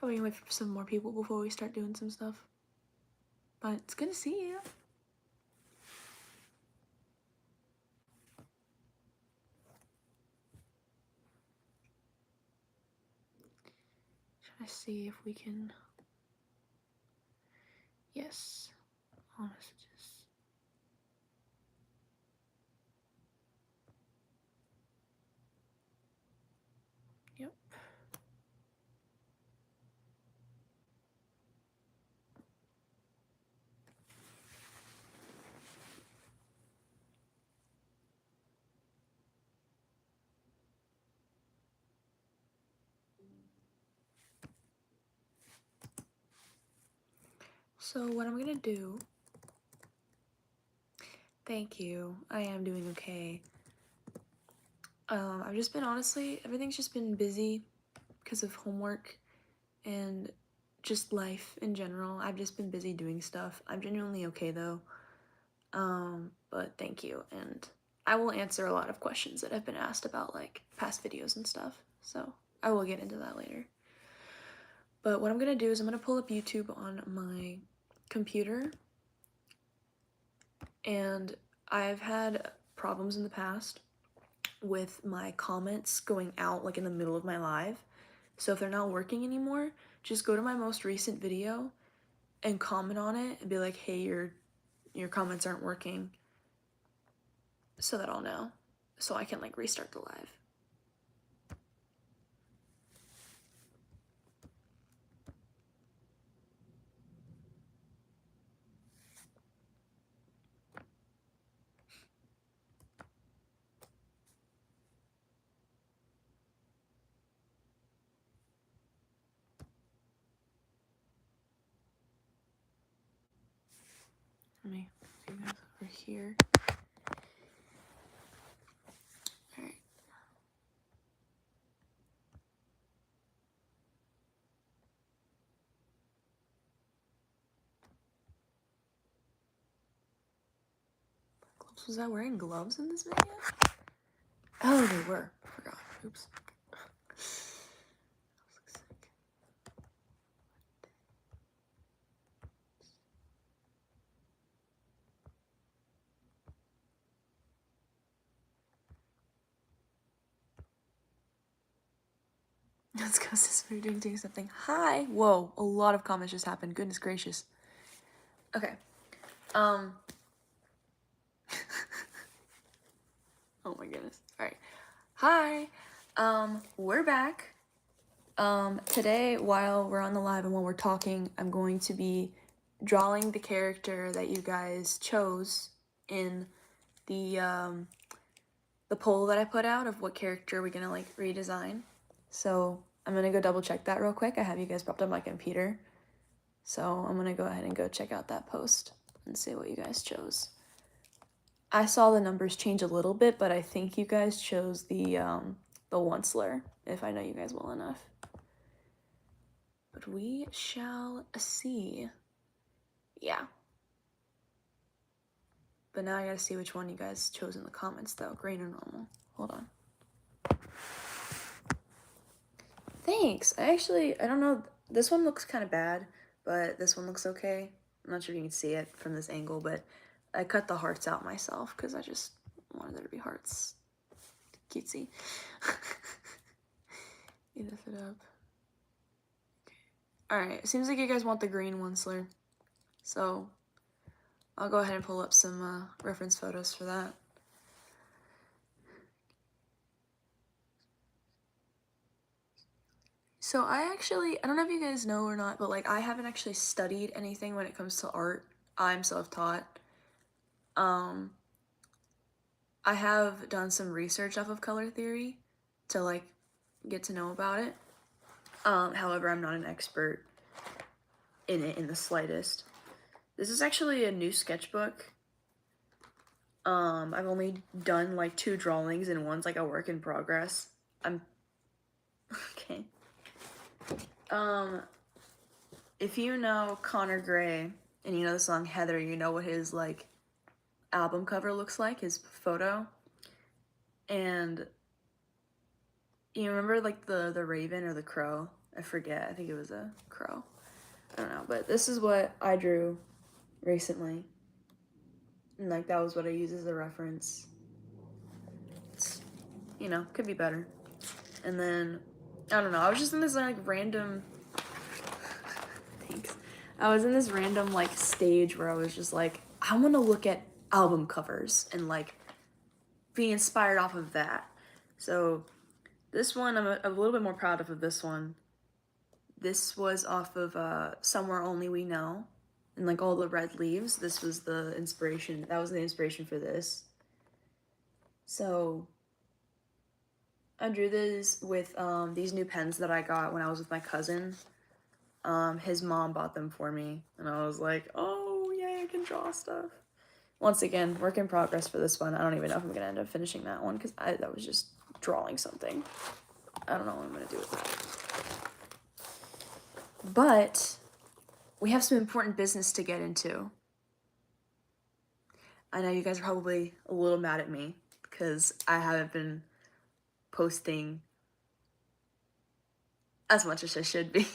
we can wait for some more people before we start doing some stuff. But it's good to see you. Try to see if we can. Yes. All messages. Yep. So what I'm gonna do, thank you, I am doing okay. I've just been, honestly, everything's just been busy because of homework and just life in general. I've just been busy doing stuff. I'm genuinely okay though. But thank you, and I will answer a lot of questions that have been asked about like past videos and stuff, so I will get into that later. But what I'm gonna do is I'm gonna pull up YouTube on my computer, and I've had problems in the past with my comments going out like in the middle of my live. So if they're not working anymore, just go to my most recent video and comment on it and be like, hey, your comments aren't working, so that I'll know, so I can like restart the live. Let me see you guys over here. Alright. Was I wearing gloves in this video? Oh, they were. I forgot. Oops. Let's go, sis. We're doing something. Hi. Whoa, a lot of comments just happened. Goodness gracious. Okay. Oh my goodness. Alright. Hi. We're back. Today, while we're on the live and while we're talking, I'm going to be drawing the character that you guys chose in the poll that I put out of what character we're gonna like redesign. So I'm gonna go double check that real quick. I have you guys popped on my computer. So I'm gonna go ahead and go check out that post and see what you guys chose. I saw the numbers change a little bit, but I think you guys chose the Onceler, if I know you guys well enough. But we shall see. Yeah. But now I gotta see which one you guys chose in the comments though. Green or normal. Hold on. Thanks. I don't know. This one looks kind of bad, but this one looks okay. I'm not sure if you can see it from this angle, but I cut the hearts out myself because I just wanted there to be hearts. Cutesy. You lift it up. Okay. Alright, it seems like you guys want the green Onceler. So I'll go ahead and pull up some reference photos for that. So I don't know if you guys know or not, but like I haven't actually studied anything when it comes to art. I'm self-taught. I have done some research off of color theory to like get to know about it. However, I'm not an expert in it in the slightest. This is actually a new sketchbook. I've only done like 2 drawings and one's like a work in progress. Okay. If you know Connor Gray and you know the song Heather, you know what his like album cover looks like, his photo. And you remember like the raven or the crow I forget. I think it was a crow. I don't know. But this is what I drew recently. And like that was what I used as a reference. It's, you know, could be better. And then, I don't know. I was just in this like random... Thanks. I was in this random like stage where I was just like, I want to look at album covers and like be inspired off of that. So this one, I'm a little bit more proud of this one. This was off of Somewhere Only We Know. And like all the red leaves, this was the inspiration. That was the inspiration for this. So I drew this with these new pens that I got when I was with my cousin. His mom bought them for me. And I was like, oh, yay, I can draw stuff. Once again, work in progress for this one. I don't even know if I'm going to end up finishing that one because that was just drawing something. I don't know what I'm going to do with that. But we have some important business to get into. I know you guys are probably a little mad at me because I haven't been posting as much as I should be.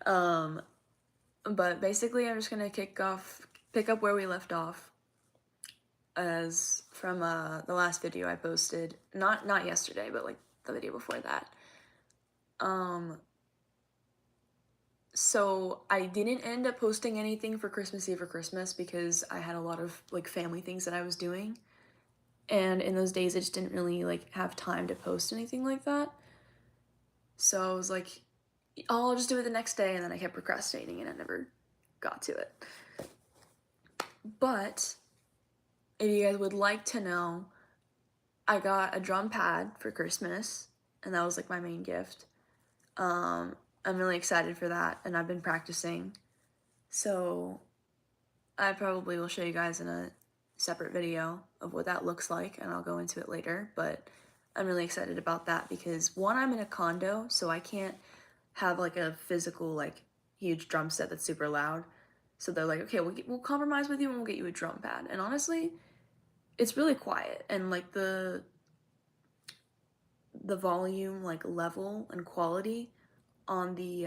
But basically I'm just going to pick up where we left off as from the last video I posted. Not yesterday, but like the video before that. So I didn't end up posting anything for Christmas Eve or Christmas because I had a lot of like family things that I was doing. And in those days I just didn't really like have time to post anything like that. So I was like, I'll just do it the next day, and then I kept procrastinating and I never got to it. But if you guys would like to know, I got a drum pad for Christmas, and that was like my main gift. I'm really excited for that, and I've been practicing. So I probably will show you guys in a separate video of what that looks like, and I'll go into it later, but I'm really excited about that because one, I'm in a condo, so I can't have like a physical like huge drum set that's super loud. So they're like, okay, we'll compromise with you and we'll get you a drum pad. And honestly, it's really quiet, and like the volume like level and quality on the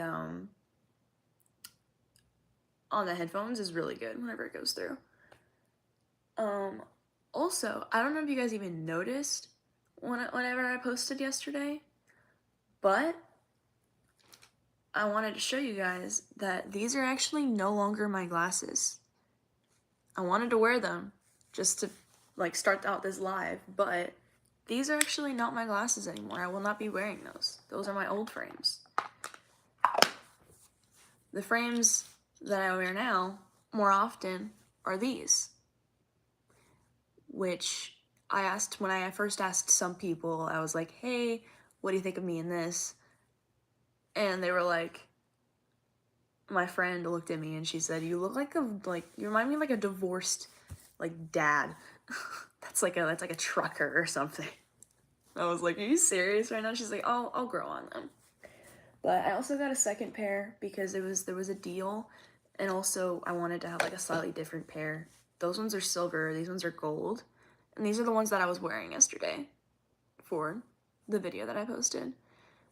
headphones is really good whenever it goes through. Also, I don't know if you guys even noticed whenever I posted yesterday, but I wanted to show you guys that these are actually no longer my glasses. I wanted to wear them just to like start out this live, but these are actually not my glasses anymore. I will not be wearing those. Those are my old frames. The frames that I wear now more often are these, which when I first asked some people, I was like, hey, what do you think of me in this? And they were like, my friend looked at me and she said, you look like you remind me of like a divorced like dad. that's like a trucker or something. I was like, are you serious right now? She's like, oh, I'll grow on them. But I also got a second pair because there was a deal, and also I wanted to have like a slightly different pair. Those ones are silver, these ones are gold, and these are the ones that I was wearing yesterday for the video that I posted.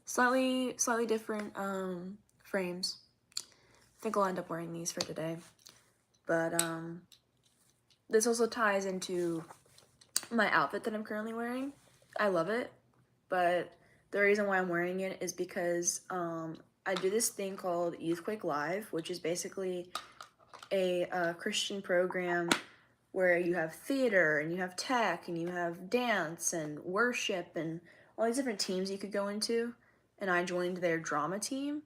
Slightly different frames. I think I'll end up wearing these for today. But this also ties into my outfit that I'm currently wearing. I love it, but the reason why I'm wearing it is because I do this thing called Youthquake Live, which is basically a Christian program where you have theater and you have tech and you have dance and worship and all these different teams you could go into. And I joined their drama team,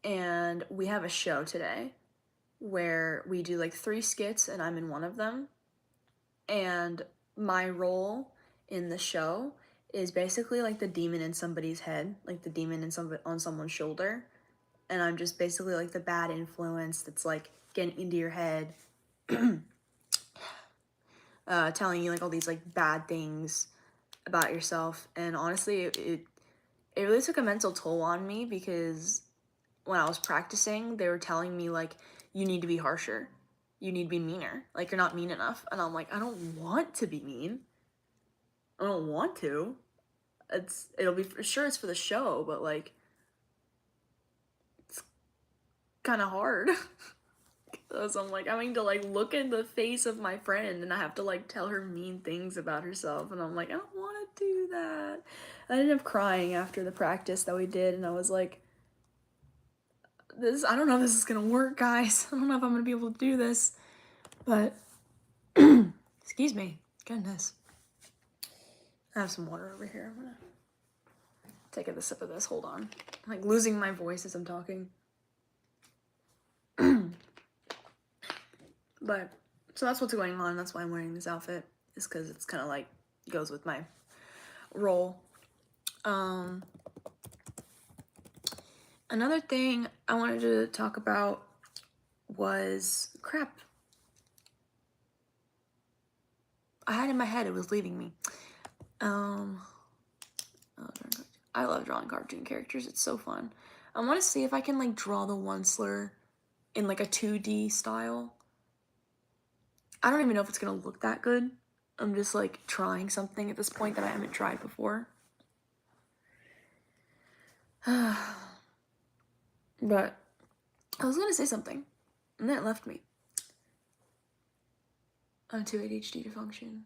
and we have a show today where we do like 3 skits and I'm in one of them. And my role in the show is basically like the demon in somebody's head, like the demon on someone's shoulder. And I'm just basically like the bad influence that's like getting into your head, telling you like all these like bad things about yourself. And honestly, it really took a mental toll on me because when I was practicing, they were telling me like, you need to be harsher. You need to be meaner. Like, you're not mean enough. And I'm like, I don't want to be mean. I don't want to. It'll be for sure it's for the show, but like, kind of hard. Because I'm like having to like look in the face of my friend and I have to like tell her mean things about herself, and I'm like, I don't want to do that. I ended up crying after the practice that we did, and I was like, I don't know if this is gonna work, guys. I don't know if I'm gonna be able to do this, but excuse me, goodness. I have some water over here. I'm gonna take a sip of this. Hold on. I'm like losing my voice as I'm talking. But so that's what's going on. That's why I'm wearing this outfit, is because it's kind of like goes with my role. Another thing I wanted to talk about was crap. I had in my head, it was leaving me. I love drawing cartoon characters. It's so fun. I want to see if I can like draw the Onceler in like a 2D style. I don't even know if it's gonna look that good. I'm just like trying something at this point that I haven't tried before. But I was gonna say something, and then it left me. I'm too ADHD to function.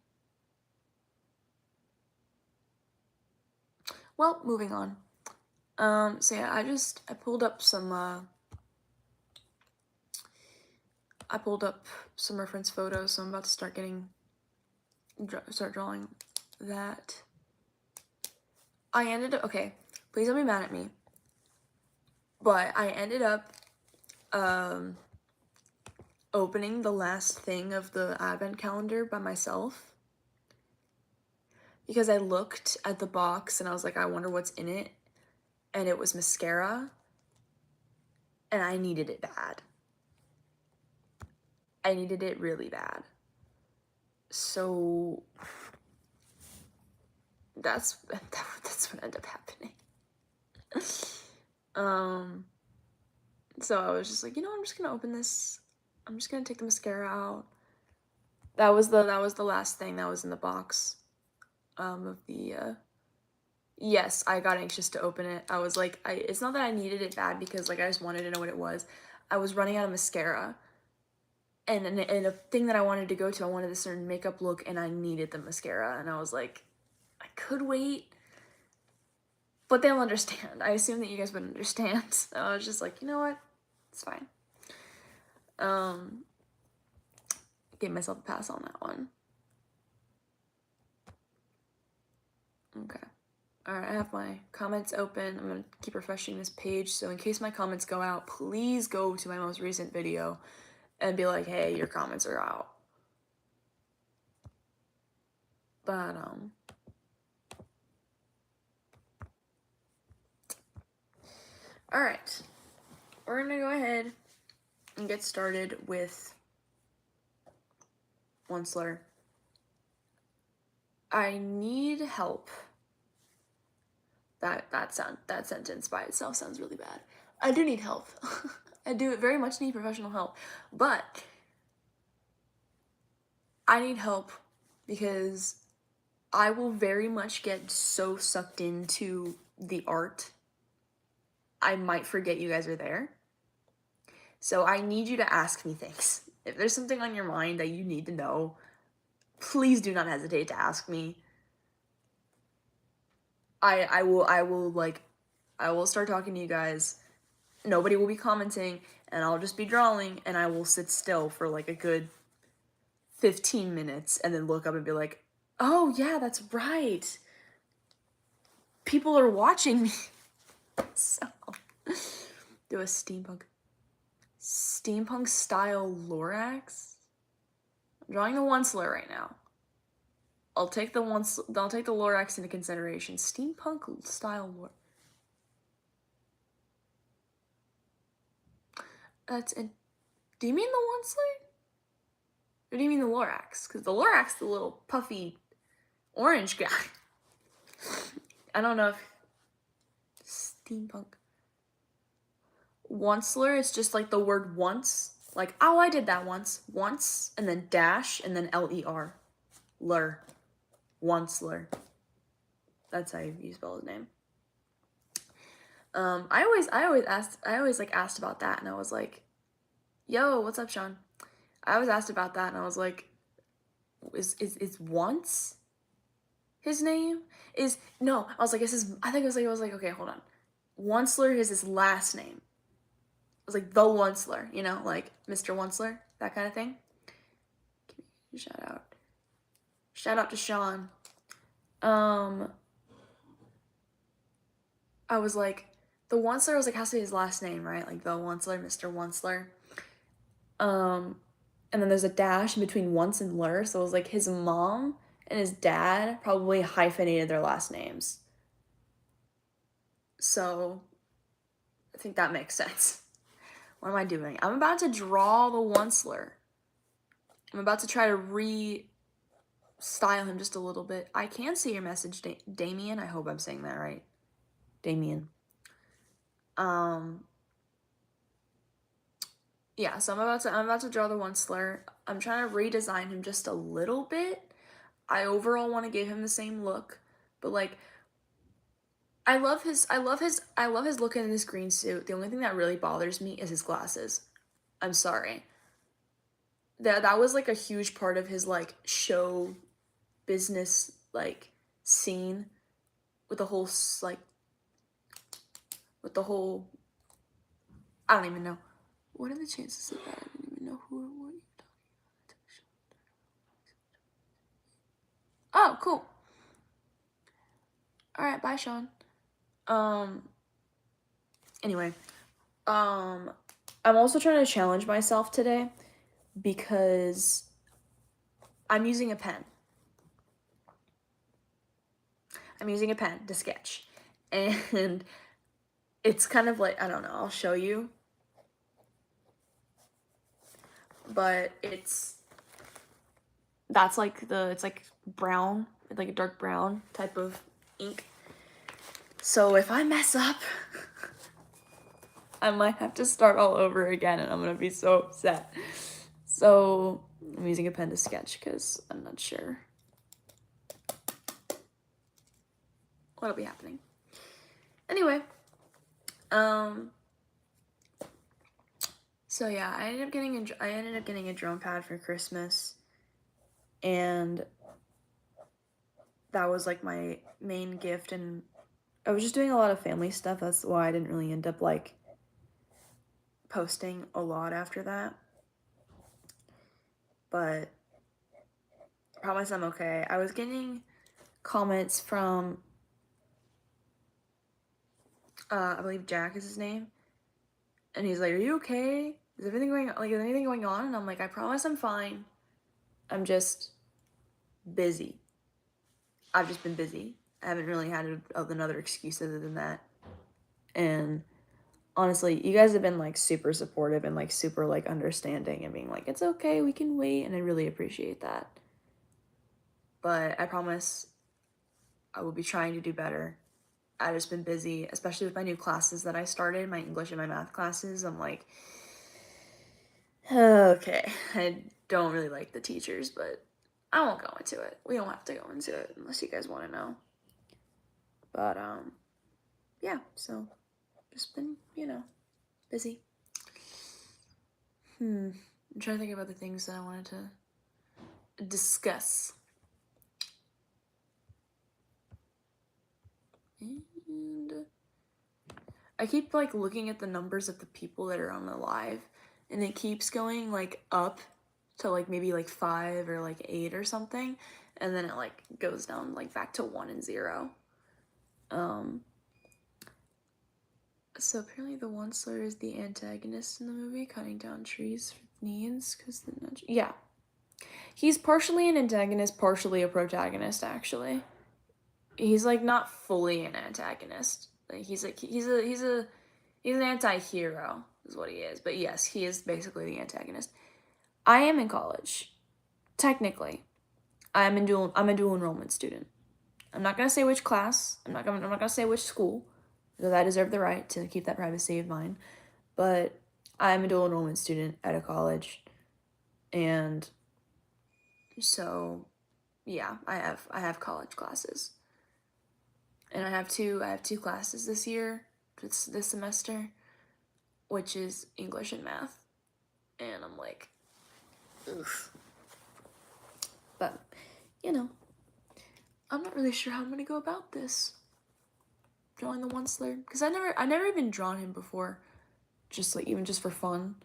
Well, moving on. So yeah, I pulled up some reference photos, so I'm about to start drawing that. I ended up, okay, please don't be mad at me, but I ended up opening the last thing of the advent calendar by myself, because I looked at the box and I was like, I wonder what's in it, and it was mascara, and I needed it bad. I needed it really bad. So that's what ended up happening. So I was just like, you know, I'm just gonna open this. I'm just gonna take the mascara out. That was the last thing that was in the box. Of the yes, I got anxious to open it. I was like, it's not that I needed it bad, because like I just wanted to know what it was. I was running out of mascara, and a thing that I wanted to go to, I wanted a certain makeup look, and I needed the mascara, and I was like, I could wait, but they'll understand. I assume that you guys would understand. So I was just like, you know what? It's fine. Gave myself a pass on that one. Okay. Alright, I have my comments open. I'm gonna keep refreshing this page, so in case my comments go out, please go to my most recent video and be like, hey, your comments are out. But, alright. We're gonna go ahead and get started with Onceler. I need help. That sentence by itself sounds really bad. I do need help. I do very much need professional help, but I need help because I will very much get so sucked into the art, I might forget you guys are there. So I need you to ask me things. If there's something on your mind that you need to know, please do not hesitate to ask me. I will start talking to you guys. Nobody will be commenting, and I'll just be drawing, and I will sit still for like a good 15 minutes and then look up and be like, oh yeah, that's right. People are watching me. So, do a steampunk style Lorax. I'm drawing the Onceler right now. I'll take the Lorax into consideration. Steampunk style Lorax. That's it. Do you mean the Onceler? Or do you mean the Lorax? Because the Lorax, the little puffy orange guy. I don't know if steampunk. Onceler is just like the word once. Like, oh, I did that once. Once, and then dash, and then L-E-R. Lur. Onceler. That's how you spell his name. I always like asked about that, and I was like, "Yo, what's up, Sean?" I was asked about that, and I was like, "Is once his name? Is no?" I was like, "This is." I think I was like, "Okay, hold on. Onceler is his last name." It was like the Onceler, you know, like Mr. Onceler, that kind of thing. Shout out. Shout out to Sean. I was like, the Onceler was like has to be his last name, right? Like the Onceler, Mr. Onceler. And then there's a dash in between once and lur, so it was like his mom and his dad probably hyphenated their last names. So I think that makes sense. What am I doing? I'm about to draw the Onceler. I'm about to try to style him just a little bit. I can see your message, Damien. I hope I'm saying that right. Damien. Yeah, so I'm about to draw the Onceler. I'm trying to redesign him just a little bit. I overall want to give him the same look, but like I love his look in this green suit. The only thing that really bothers me is his glasses. I'm sorry. That was like a huge part of his like show business like scene with the whole like with the whole I don't even know. What are the chances of that? I don't even know who or what you're talking about. Oh, cool. All right, bye, Sean. Anyway, I'm also trying to challenge myself today because I'm using a pen. I'm using a pen to sketch. And it's kind of like, I don't know, I'll show you. But that's like it's like brown, like a dark brown type of ink. So if I mess up, I might have to start all over again and I'm gonna be so upset. So I'm using a pen to sketch because I'm not sure what'll be happening. Anyway, so yeah, I ended up getting a drone pad for Christmas, and that was like my main gift, and I was just doing a lot of family stuff. That's why I didn't really end up like posting a lot after that. But I promise I'm okay. I was getting comments from I believe Jack is his name, and he's like, "Are you okay? Is everything going like is anything going on?" And I'm like, "I promise I'm fine. I'm just busy. I've just been busy. I haven't really had another excuse other than that." And honestly, you guys have been like super supportive and like super like understanding and being like, "It's okay, we can wait," and I really appreciate that. But I promise I will be trying to do better. I've just been busy, especially with my new classes that I started, my English and my math classes. I'm like, okay, I don't really like the teachers, but I won't go into it. We don't have to go into it unless you guys want to know. But yeah, so just been, busy. I'm trying to think about the things that I wanted to discuss. And I keep like looking at the numbers of the people that are on the live, and it keeps going like up to like maybe like 5 or like 8 or something, and then it like goes down like back to 1 and 0. So apparently the Onceler is the antagonist in the movie, cutting down trees for needs, because yeah. He's partially an antagonist, partially a protagonist, actually. He's like not fully an antagonist. Like he's an anti-hero is what he is. But yes, he is basically the antagonist. I am in college. Technically. I'm a dual enrollment student. I'm not gonna say which class. I'm not gonna say which school, because I deserve the right to keep that privacy of mine. But I'm a dual enrollment student at a college, and so yeah, I have college classes, and I have two classes this year. this semester, which is English and math. And I'm like, oof. But, you know, I'm not really sure how I'm gonna go about this. Drawing the one slur. Because I never even drawn him before. Just like, even just for fun.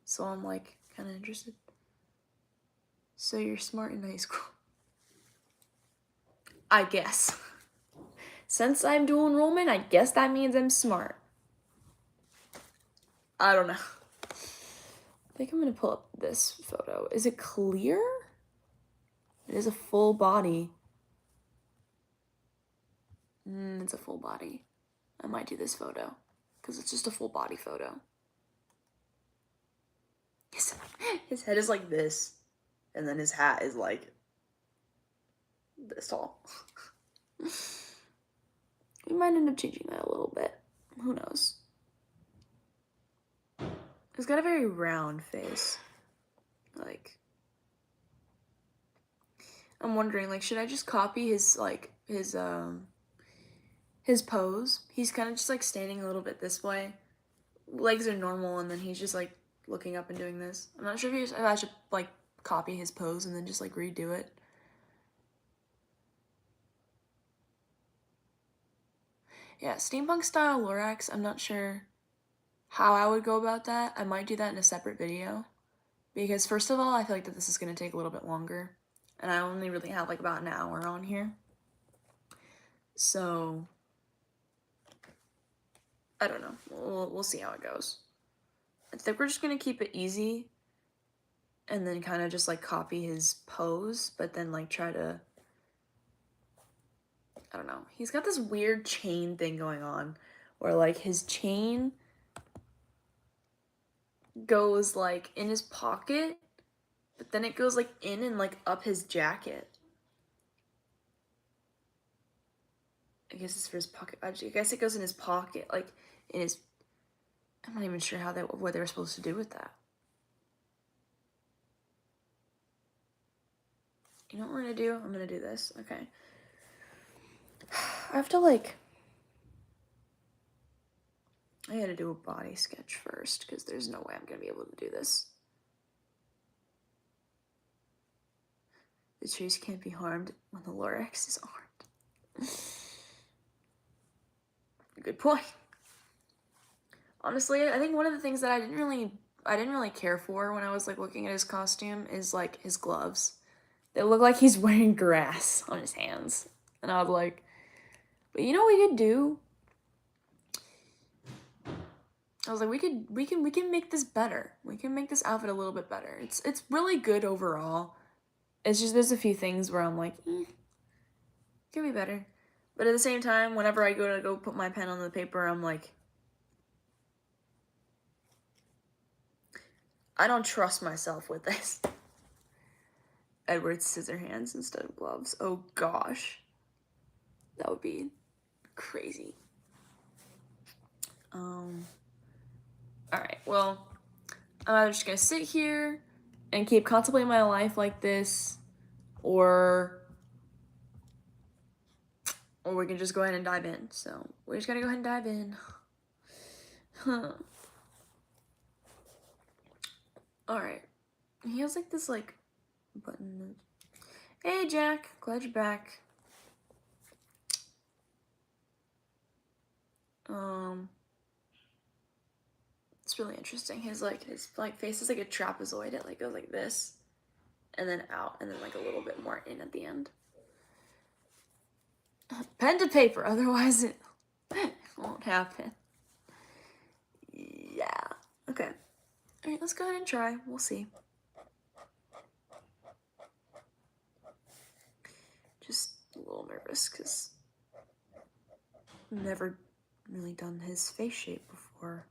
So I'm like, kind of interested. So you're smart in high school. I guess. Since I'm dual enrollment, I guess that means I'm smart. I don't know. I think I'm gonna pull up this photo. Is it clear? It is a full body. It's a full body. I might do this photo because it's just a full body photo. His head is like this, and then his hat is like this tall. We might end up changing that a little bit. Who knows? He's got a very round face. Like, I'm wondering, like, should I just copy his pose? He's kind of just like standing a little bit this way. Legs are normal, and then he's just like looking up and doing this. I'm not sure if I should like copy his pose and then just like redo it. Yeah, steampunk style Lorax, I'm not sure how I would go about that. I might do that in a separate video. Because first of all, I feel like that this is going to take a little bit longer. And I only really have like about an hour on here. So, I don't know. We'll see how it goes. I think we're just going to keep it easy. And then kind of just like copy his pose. But then like try to... I don't know. He's got this weird chain thing going on. Where like his chain goes like in his pocket. But then it goes like in and like up his jacket. I guess it's for his pocket. I guess it goes in his pocket, like in his... I'm not even sure what they were supposed to do with that. You know what we're gonna do? I'm gonna do this. Okay. I have to like... I gotta do a body sketch first, because there's no way I'm gonna be able to do this. The trees can't be harmed when the Lorax is armed. Good point. Honestly, I think one of the things that I didn't really care for when I was like looking at his costume is like his gloves. They look like he's wearing grass on his hands. And I was like, but you know what we could do? I was like, we can make this better. We can make this outfit a little bit better. It's really good overall. It's just there's a few things where I'm like, could be better. But at the same time, whenever I go to put my pen on the paper, I'm like, I don't trust myself with this. Edward Scissorhands instead of gloves. Oh gosh. That would be crazy. Alright, well, I'm either just gonna sit here and keep contemplating my life like this, or we can just go ahead and dive in. So, we're just gonna go ahead and dive in. Alright. He has like this like button. Hey Jack, glad you're back. It's really interesting. His face is like a trapezoid. It like goes like this, and then out, and then like a little bit more in at the end. Pen to paper, otherwise it won't happen. Yeah. Okay. Alright, let's go ahead and try. We'll see. Just a little nervous because I've never really done his face shape before.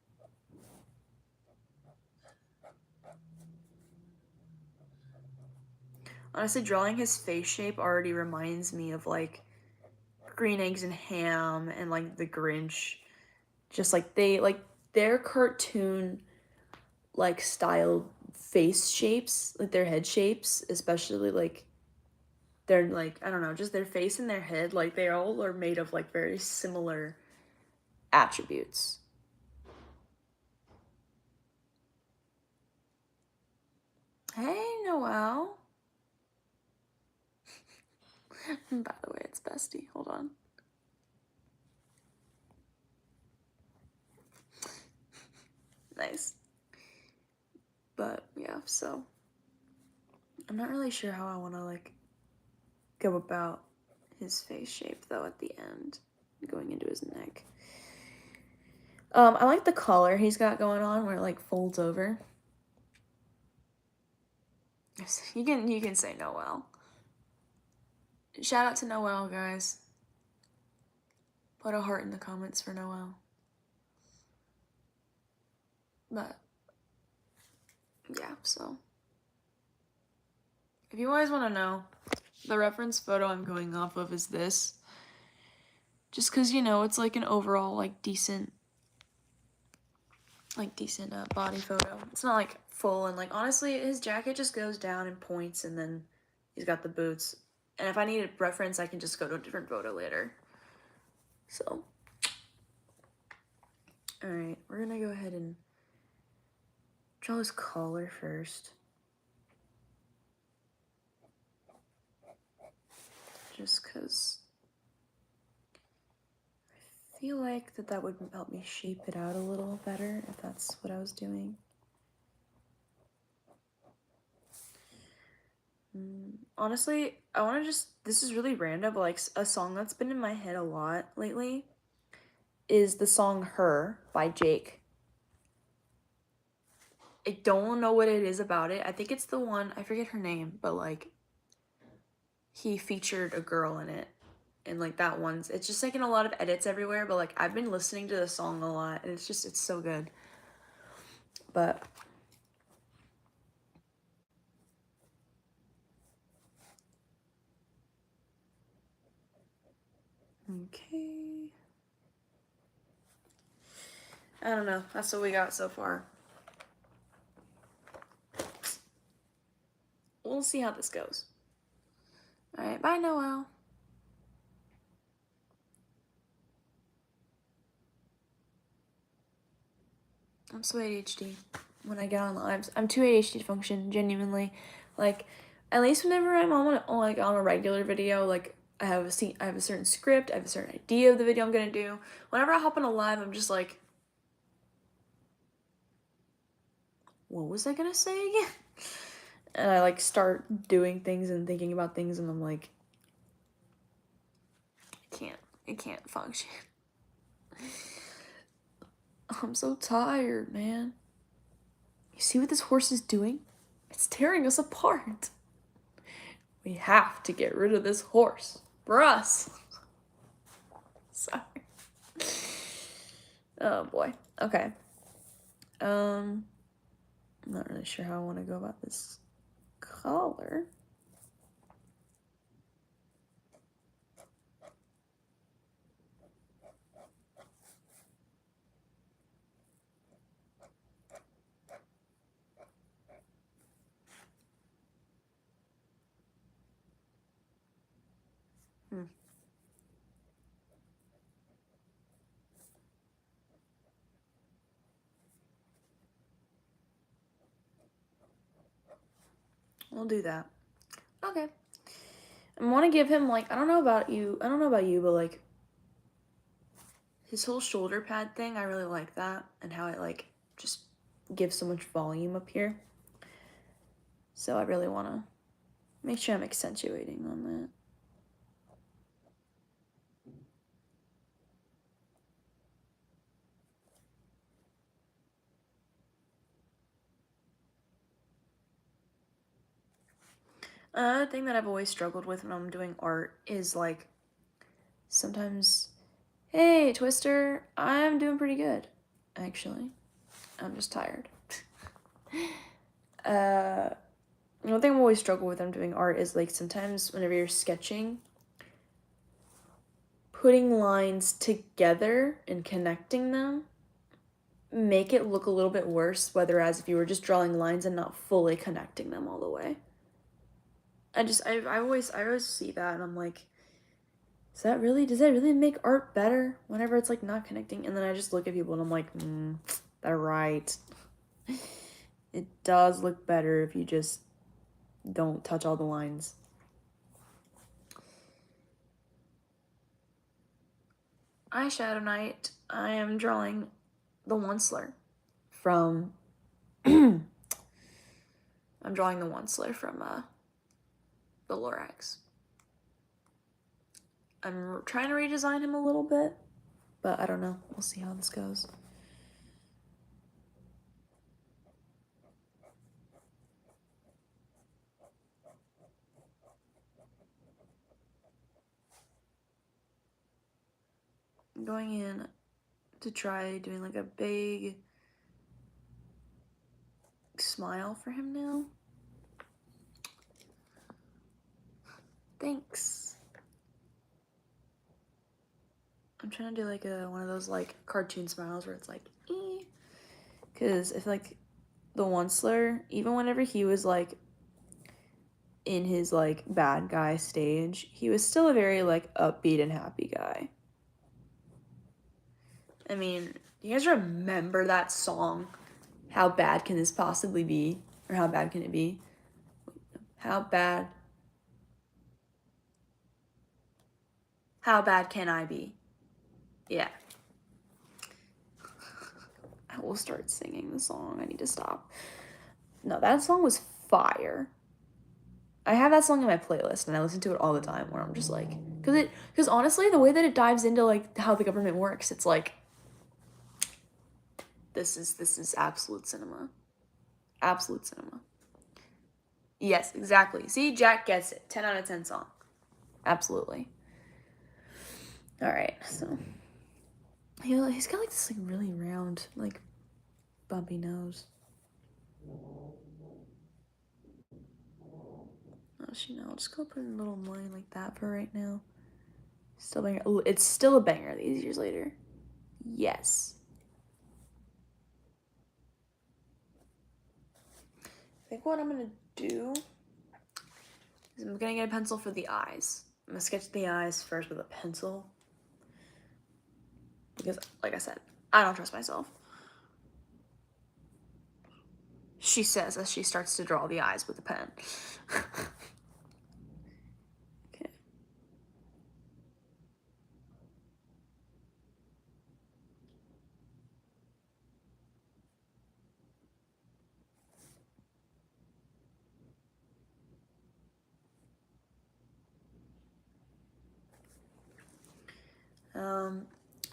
Honestly, drawing his face shape already reminds me of like Green Eggs and Ham and like the Grinch. Just like their cartoon like style face shapes, like their head shapes, especially like their like, I don't know, just their face and their head, like they all are made of like very similar attributes. Hey, Noel. By the way, it's Bestie. Hold on. Nice. But yeah, so I'm not really sure how I want to like go about his face shape though at the end, going into his neck. I like the collar he's got going on where it like folds over. You can say Noel. Shout out to Noel, guys. Put a heart in the comments for Noel. But yeah, so if you guys want to know, the reference photo I'm going off of is this. Just because, you know, it's like an overall like decent body photo. It's not like full, and like honestly his jacket just goes down and points, and then he's got the boots, and if I need a reference I can just go to a different photo later. So all right, we're gonna go ahead and draw his collar first, just because I feel like that would help me shape it out a little better if that's what I was doing. Honestly, I want to just, this is really random, but like a song that's been in my head a lot lately is the song Her by Jake. I don't know what it is about it. I think it's the one, I forget her name, but like he featured a girl in it. And like that one's, it's just like in a lot of edits everywhere, but like I've been listening to the song a lot and it's so good. But okay. I don't know. That's what we got so far. We'll see how this goes. All right, bye, Noel. I'm so ADHD when I get on lives. I'm too ADHD to function, genuinely. Like, at least whenever I'm on a regular video, like I have a certain script, I have a certain idea of the video I'm gonna do. Whenever I hop on a live, I'm just like, what was I gonna say again? And I like start doing things and thinking about things, and I'm like, it can't function. I'm so tired, man. You see what this horse is doing? It's tearing us apart. We have to get rid of this horse. For us. Sorry. Oh boy. Okay. I'm not really sure how I want to go about this collar. We'll do that. Okay. I want to give him like, I don't know about you, but like his whole shoulder pad thing, I really like that, and how it like just gives so much volume up here. So I really want to make sure I'm accentuating on that. Another thing that I've always struggled with when I'm doing art is like sometimes, hey Twister, I'm doing pretty good, actually. I'm just tired. One thing I've always struggled with when I'm doing art is like sometimes whenever you're sketching, putting lines together and connecting them make it look a little bit worse, whereas if you were just drawing lines and not fully connecting them all the way. I always see that and I'm like, does that really make art better whenever it's like not connecting? And then I just look at people and I'm like, they're right. It does look better if you just don't touch all the lines. Eyeshadow night. I am drawing the Onceler from I'm drawing the Onceler from the Lorax. I'm trying to redesign him a little bit, but I don't know. We'll see how this goes. I'm going in to try doing like a big smile for him now. Thanks. I'm trying to do like one of those like cartoon smiles where it's like, because if like the Onceler, even whenever he was like in his like bad guy stage, he was still a very like upbeat and happy guy. I mean, you guys remember that song? How bad can this possibly be? Or how bad can it be? How bad? How bad can I be? Yeah. I will start singing the song. I need to stop. No, that song was fire. I have that song in my playlist and I listen to it all the time where I'm just like, because honestly, the way that it dives into like how the government works, it's like, this is absolute cinema. Absolute cinema. Yes, exactly. See, Jack gets it. 10 out of 10 song. Absolutely. All right, so he's got like this like really round, like bumpy nose. Actually, no, I'll just go put in a little line like that for right now. Still banger. Oh, it's still a banger these years later. Yes. I think what I'm gonna do is I'm gonna get a pencil for the eyes. I'm gonna sketch the eyes first with a pencil. Because, like I said, I don't trust myself. She says as she starts to draw the eyes with a pen. Okay.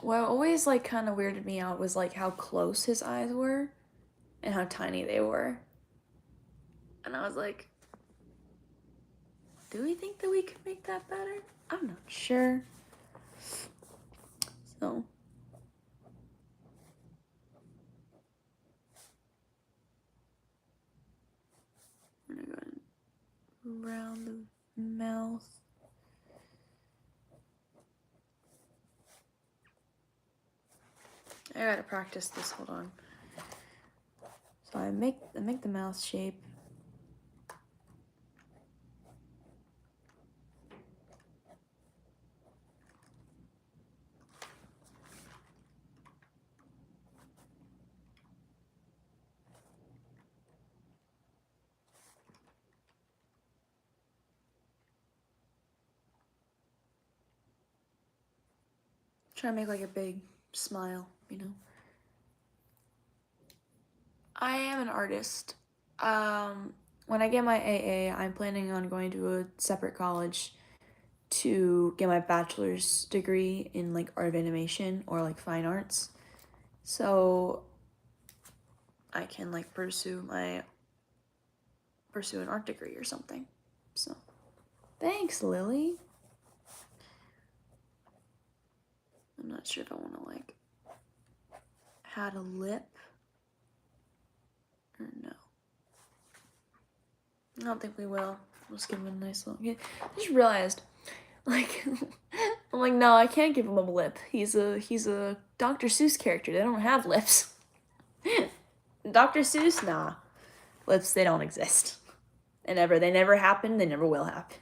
What always like kind of weirded me out was like how close his eyes were and how tiny they were. And I was like, do we think that we could make that better? I'm not sure. So. I'm gonna go around the mouth. I gotta practice this, hold on. So I make the mouth shape. Try to make like a big smile, you know. I am an artist. When I get my AA, I'm planning on going to a separate college to get my bachelor's degree in like art of animation or like fine arts. So I can like pursue an art degree or something. So thanks, Lily. I'm not sure if I want to like add a lip or no. I don't think we will. We'll just give him a nice little. I just realized, like, I'm like, no, I can't give him a lip. He's a Dr. Seuss character. They don't have lips. Dr. Seuss, nah, lips they don't exist. They never happen. They never will happen.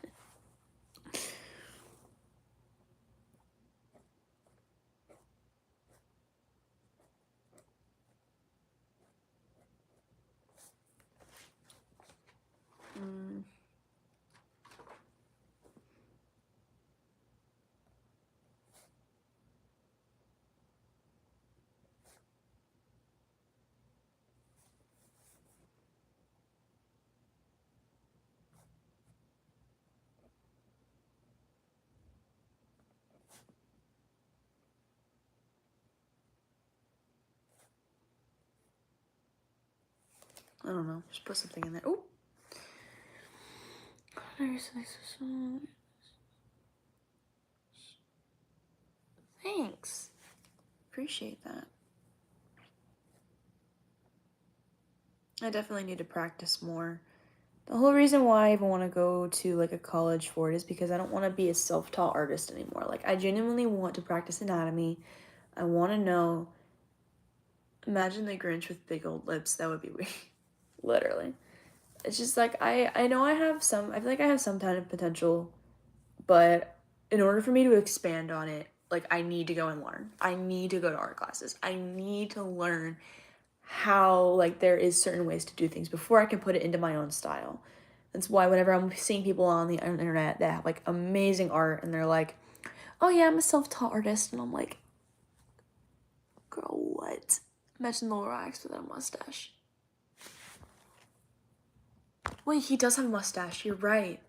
I don't know. Just put something in there. Oh. Thanks. Appreciate that. I definitely need to practice more. The whole reason why I even want to go to like a college for it is because I don't want to be a self-taught artist anymore. Like I genuinely want to practice anatomy. I want to know. Imagine the Grinch with big old lips. That would be weird. Literally. It's just like I know I feel like I have some kind of potential, but in order for me to expand on it, like I need to go and learn. I need to go to art classes. I need to learn how like there is certain ways to do things before I can put it into my own style. That's why whenever I'm seeing people on the internet that have like amazing art and they're like, "Oh yeah, I'm a self-taught artist," and I'm like, "Girl, what?" Imagine the Lorax with a mustache. Wait, he does have a mustache. You're right.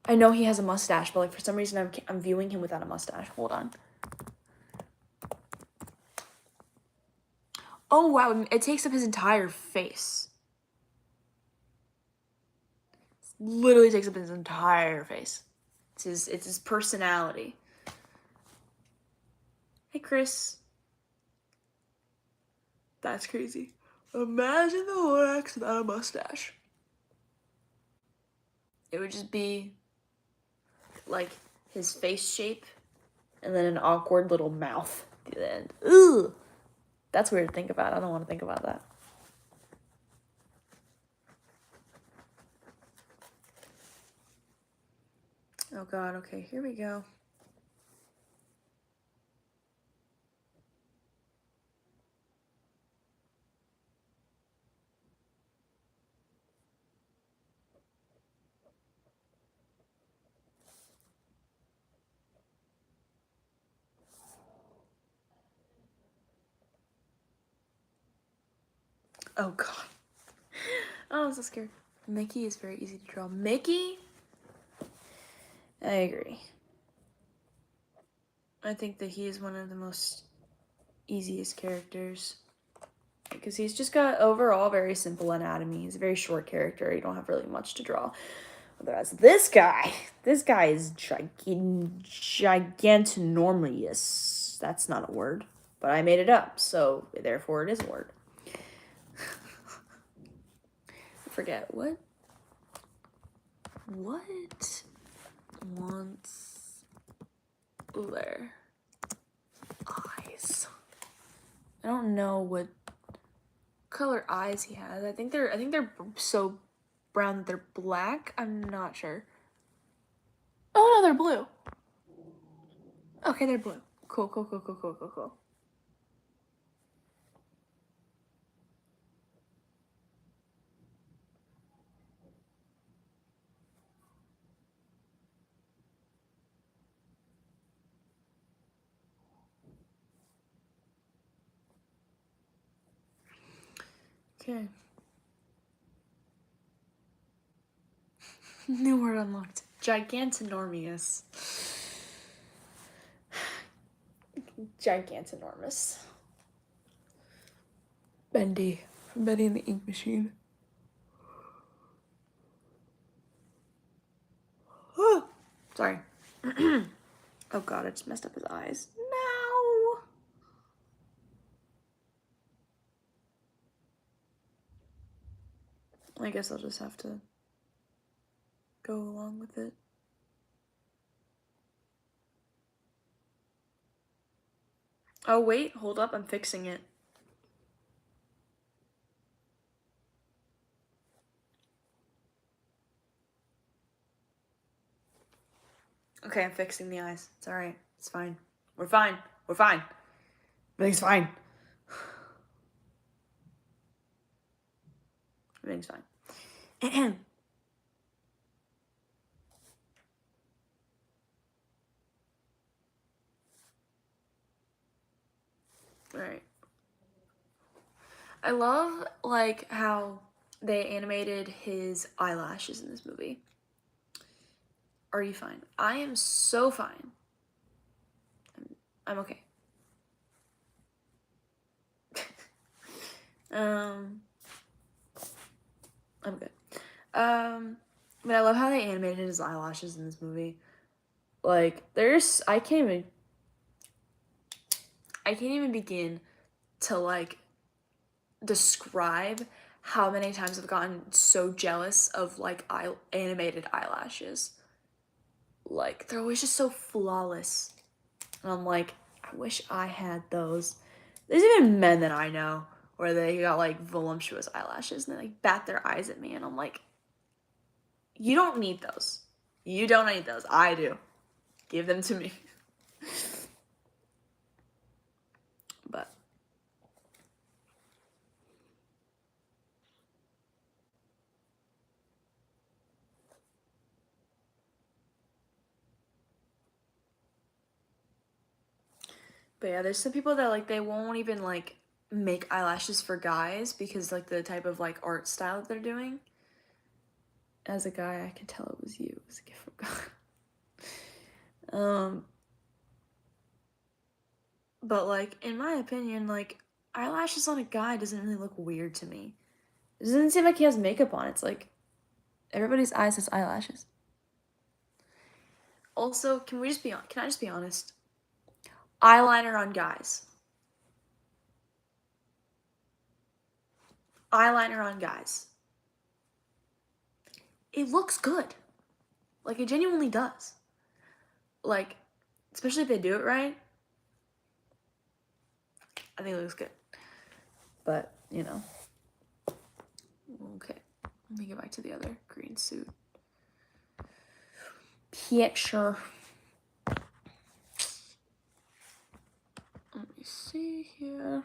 I know he has a mustache, but like for some reason I'm viewing him without a mustache. Hold on. Oh wow, it takes up his entire face. Literally takes up his entire face. It's his personality. Hey Chris. That's crazy. Imagine the Lorax without a mustache. It would just be like his face shape and then an awkward little mouth at the end. Ugh. That's weird to think about. I don't want to think about that. Oh god, okay, here we go. Oh god. Oh, I'm so scared. Mickey is very easy to draw. Mickey? I agree. I think that he is one of the most easiest characters. Because he's just got overall very simple anatomy. He's a very short character. You don't have really much to draw. Whereas this guy is gigantinormous. That's not a word, but I made it up, so therefore it is a word. I forget what wants their eyes. I don't know what color eyes he has. I think they're so brown that they're black. I'm not sure. Oh no, they're blue. Okay, they're blue. Cool. Okay. New word unlocked. Gigantinormous. Gigantinormous. Bendy. From Bendy and the Ink Machine. Oh, sorry. Oh god, I just messed up his eyes. No! I guess I'll just have to go along with it. Oh wait, hold up, I'm fixing it. Okay, I'm fixing the eyes. It's alright. It's fine. We're fine. We're fine. Everything's fine. Everything's fine. Alright. I love, like, how they animated his eyelashes in this movie. Are you fine? I am so fine. I'm okay. I'm good. But I love how they animated his eyelashes in this movie. Like, I can't even begin to like describe how many times I've gotten so jealous of like animated eyelashes. Like, they're always just so flawless. And I'm like, I wish I had those. There's even men that I know where they got like voluptuous eyelashes and they like bat their eyes at me, and I'm like, you don't need those. You don't need those. I do. Give them to me. But yeah, there's some people that like they won't even like make eyelashes for guys because like the type of like art style that they're doing. As a guy, I could tell it was you. It was a gift from God. But like in my opinion, like eyelashes on a guy doesn't really look weird to me. It doesn't seem like he has makeup on. It's like everybody's eyes has eyelashes. Also, can I just be honest? Eyeliner on guys. Eyeliner on guys. It looks good. Like it genuinely does. Like, especially if they do it right. I think it looks good. But, you know. Okay. Let me get back to the other green suit. Picture. Let me see here.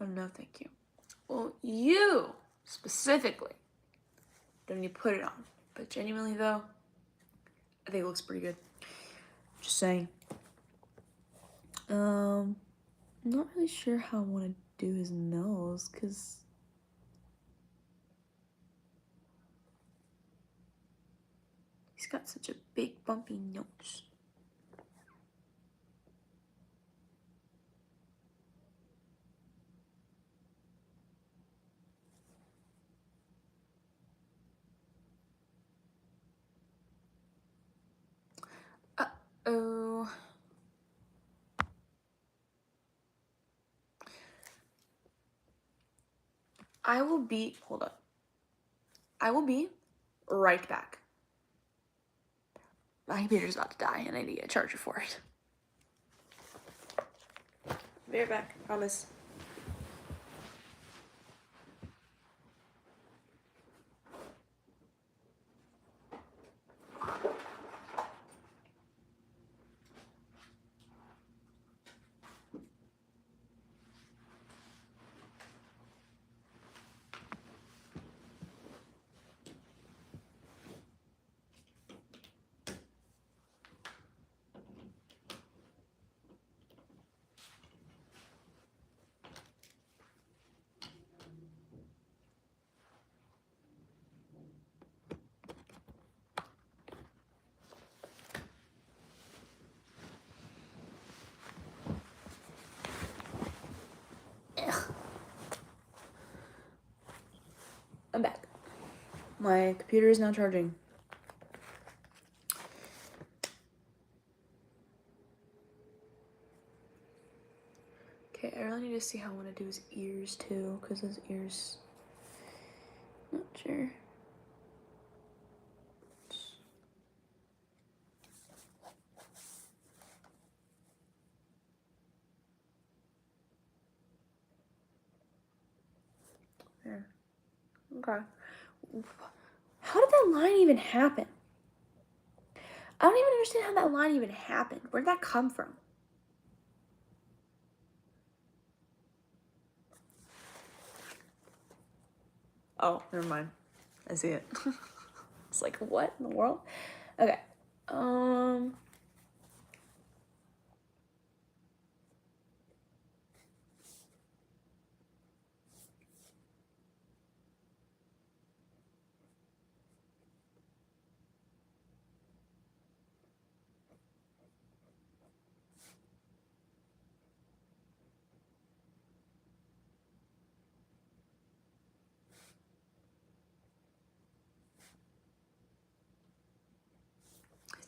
Oh, no, thank you. Well, you specifically don't need to put it on. But genuinely, though, I think it looks pretty good. Just saying. I'm not really sure how I want to do his nose, because he's got such a big, bumpy nose. Uh-oh. Hold up. I will be right back. My computer's about to die and I need a charger for it. Be right back, promise. I'm back. My computer is now charging. Okay, I really need to see how I want to do his ears too, because his ears, not sure. There. Okay. How did that line even happen? I don't even understand how that line even happened. Where did that come from? Oh, never mind. I see it. It's like, what in the world? Okay.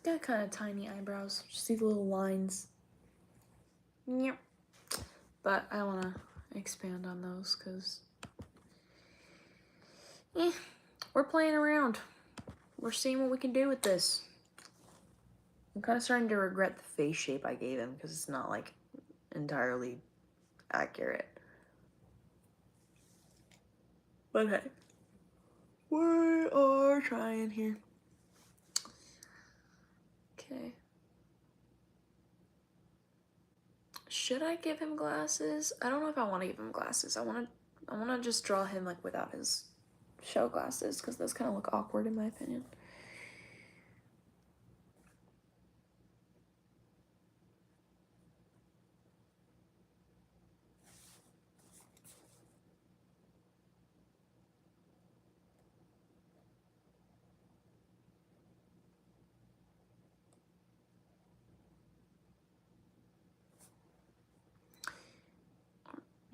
got kind of tiny eyebrows. Just these little lines. Yep. But I want to expand on those because we're playing around. We're seeing what we can do with this. I'm kind of starting to regret the face shape I gave him because it's not like entirely accurate. But hey, we are trying here. Okay. Should I give him glasses? I don't know if I want to give him glasses. I want to just draw him like without his shell glasses because those kind of look awkward in my opinion.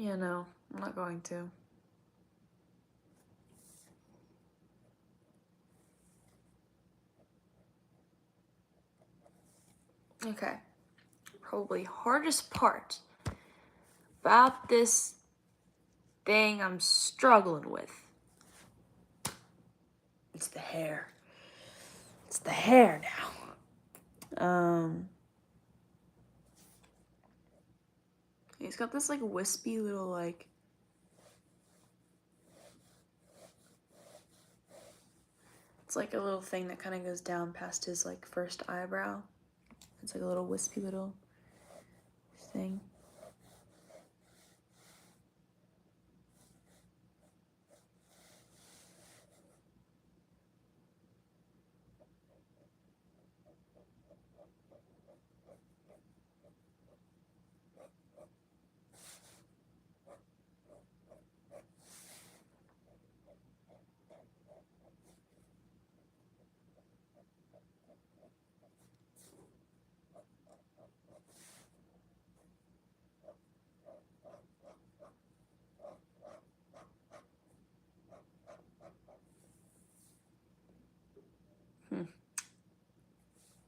Yeah, no, I'm not going to. Okay. Probably hardest part about this thing I'm struggling with. It's the hair. It's the hair now. He's got this like wispy little like it's like a little thing that kind of goes down past his like first eyebrow. It's like a little wispy little thing.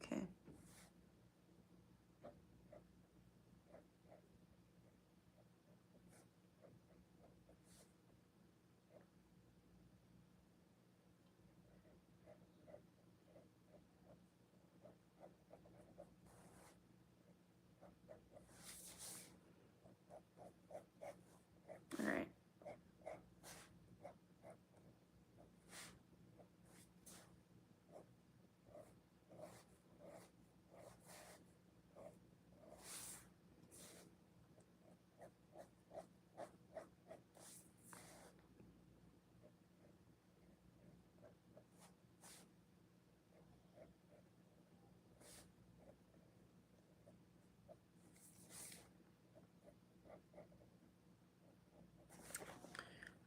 Okay. All right.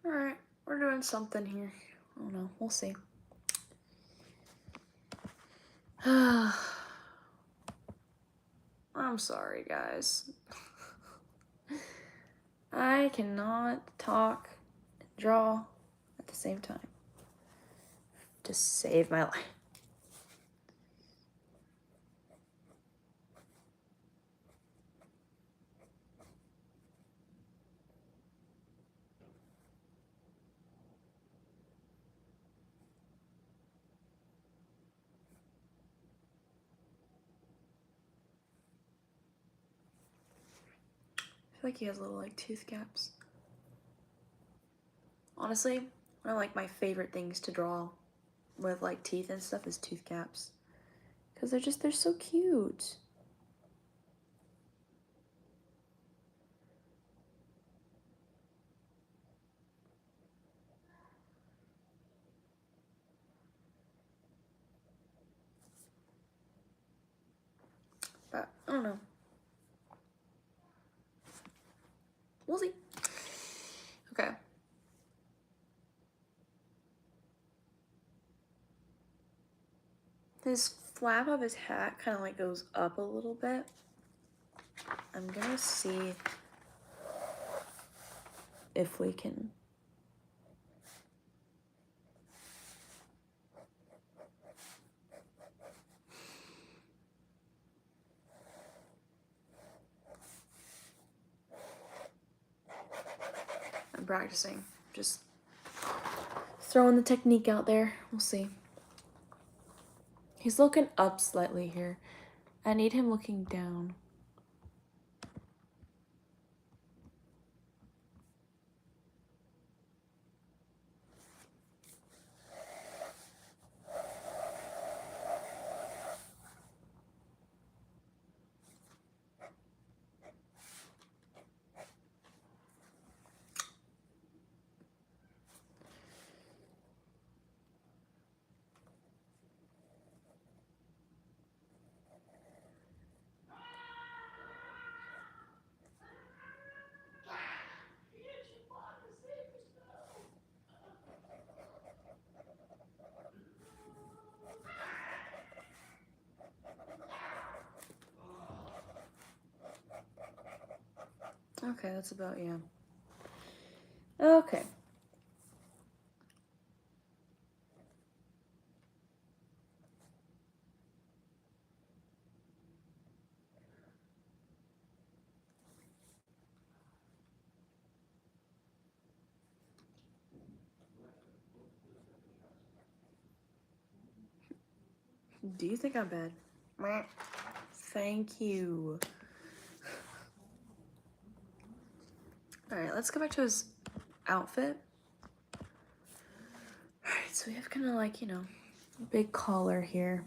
All right. We're doing something here. I don't know. We'll see. I'm sorry, guys. I cannot talk and draw at the same time to save my life. I feel like he has little like tooth gaps. Honestly, one of like my favorite things to draw with like teeth and stuff is tooth gaps. Because they're so cute. But I don't know. We'll see. Okay. His flap of his hat kind of like goes up a little bit. I'm gonna see if we can. I'm practicing. Just throwing the technique out there. We'll see. He's looking up slightly here. I need him looking down. Okay, that's about, yeah. Okay. Do you think I'm bad? Thank you. Alright, let's go back to his outfit. Alright, so we have kind of like, you know, a big collar here.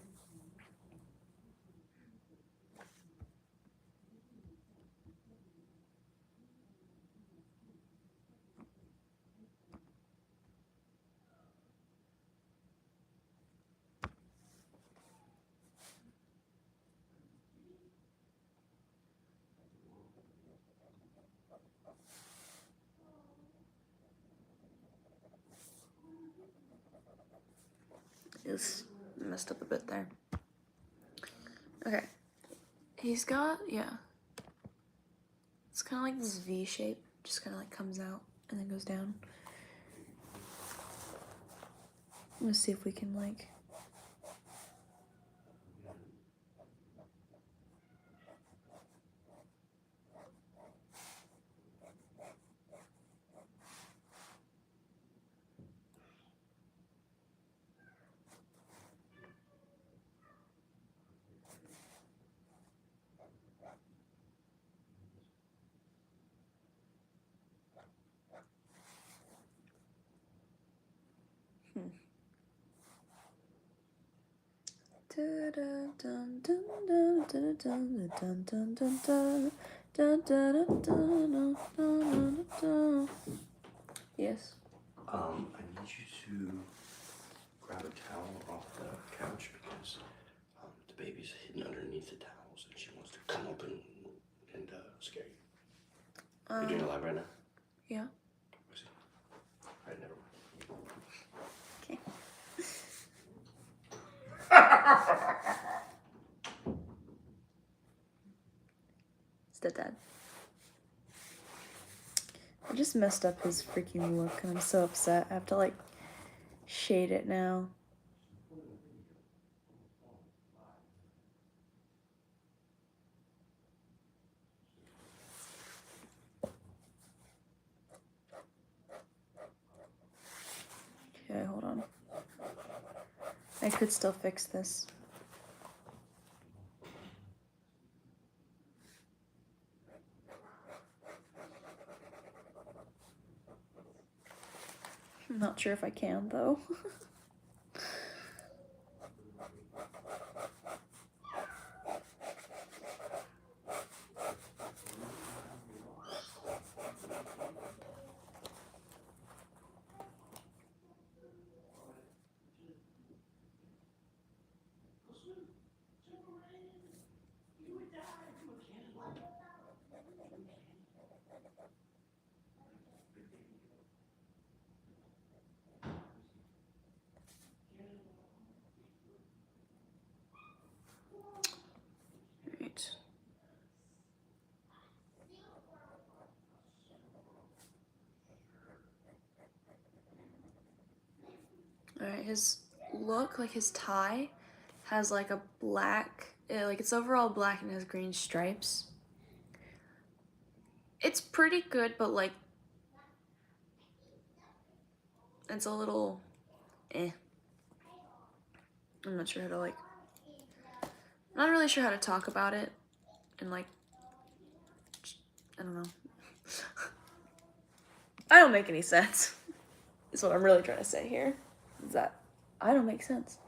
It's messed up a bit there. Okay. He's got, yeah. It's kind of like this V shape. Just kind of like comes out and then goes down. Let's see if we can like... Yes. I need you to grab a towel off the couch because the baby's hidden underneath the towels and she wants to come up and scare you. You're doing it live right now? Yeah. I see. Alright, never mind. Okay. Stepdad. I just messed up his freaking look and I'm so upset. I have to like shade it now. Okay, hold on. I could still fix this. I'm not sure if I can though. Right. Alright, his look, like his tie, has like a black, like it's overall black and has green stripes. It's pretty good, but like it's a little eh. I'm not sure how to like, I'm not really sure how to talk about it and like, I don't know. I don't make any sense. Is what I'm really trying to say here. Is that I don't make sense.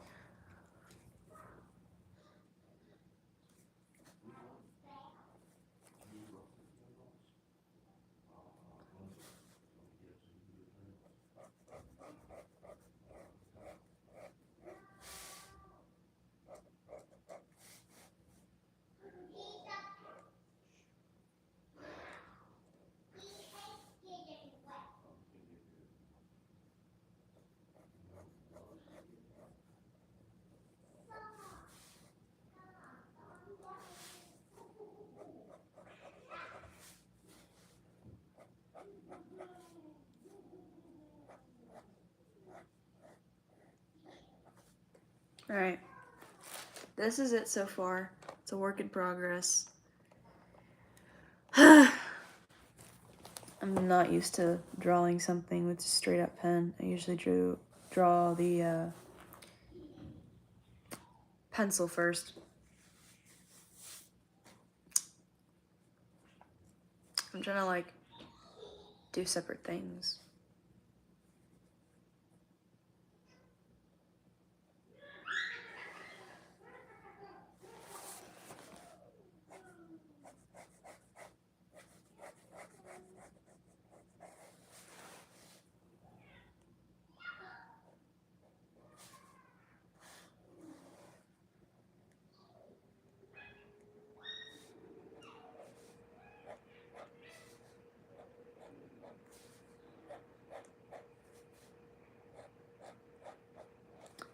Alright. This is it so far. It's a work in progress. I'm not used to drawing something with a straight up pen. I usually draw the pencil first. I'm trying to like do separate things.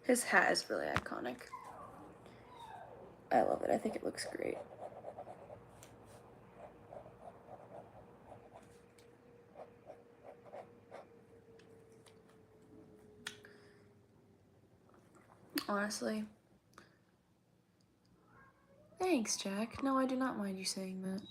His hat is really iconic. I love it. I think it looks great. Honestly. Thanks, Jack. No, I do not mind you saying that.